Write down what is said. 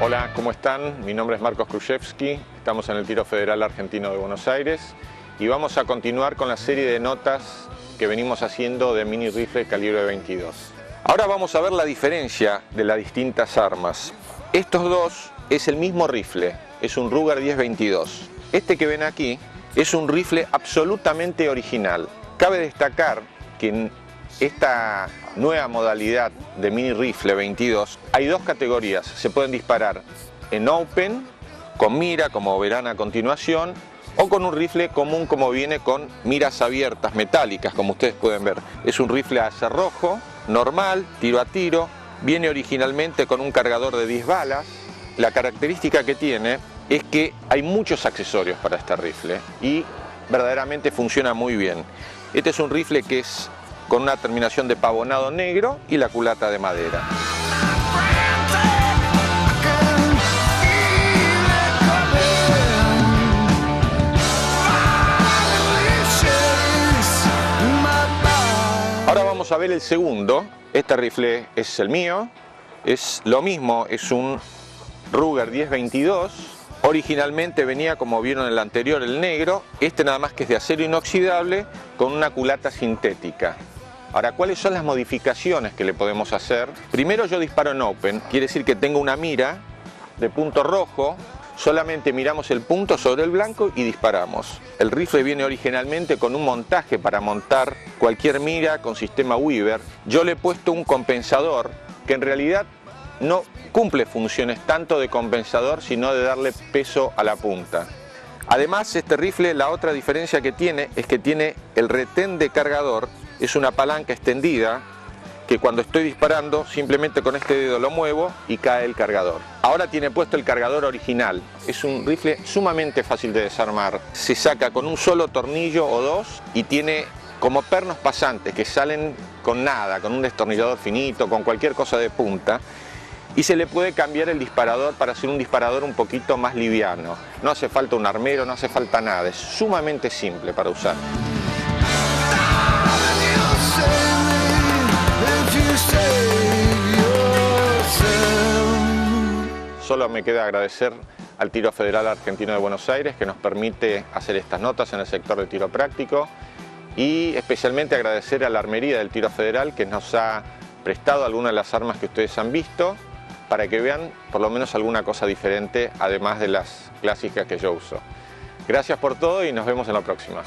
Hola, ¿cómo están? Mi nombre es Marcos Krzyzewski, estamos en el Tiro Federal Argentino de Buenos Aires y vamos a continuar con la serie de notas que venimos haciendo de mini rifle calibre 22. Ahora vamos a ver la diferencia de las distintas armas. Estos dos es el mismo rifle, es un Ruger 10-22. Este que ven aquí es un rifle absolutamente original. Cabe destacar que en esta nueva modalidad de mini rifle 22 hay dos categorías. Se pueden disparar en open, con mira, como verán a continuación, o con un rifle común como viene con miras abiertas metálicas, como ustedes pueden ver. Es un rifle a cerrojo, normal, tiro a tiro, viene originalmente con un cargador de 10 balas. La característica que tiene es que hay muchos accesorios para este rifle y verdaderamente funciona muy bien. Este es un rifle que es con una terminación de pavonado negro y la culata de madera. Ahora vamos a ver el segundo. Este rifle es el mío, es lo mismo, es un Ruger 10-22. Originalmente venía, como vieron en el anterior, el negro. Este nada más que es de acero inoxidable con una culata sintética. Ahora, ¿cuáles son las modificaciones que le podemos hacer? Primero, yo disparo en open, quiere decir que tengo una mira de punto rojo, solamente miramos el punto sobre el blanco y disparamos. El rifle viene originalmente con un montaje para montar cualquier mira con sistema Weaver. Yo le he puesto un compensador que en realidad no cumple funciones tanto de compensador, sino de darle peso a la punta. Además, este rifle, la otra diferencia que tiene es que tiene el retén de cargador. Es una palanca extendida que cuando estoy disparando simplemente con este dedo lo muevo y cae el cargador. Ahora tiene puesto el cargador original. Es un rifle sumamente fácil de desarmar. Se saca con un solo tornillo o dos y tiene como pernos pasantes que salen con nada, con un destornillador finito, con cualquier cosa de punta. Y se le puede cambiar el disparador para hacer un disparador un poquito más liviano. No hace falta un armero, no hace falta nada. Es sumamente simple para usar. Solo me queda agradecer al Tiro Federal Argentino de Buenos Aires, que nos permite hacer estas notas en el sector de tiro práctico, y especialmente agradecer a la Armería del Tiro Federal, que nos ha prestado algunas de las armas que ustedes han visto, para que vean por lo menos alguna cosa diferente, además de las clásicas que yo uso. Gracias por todo y nos vemos en la próxima.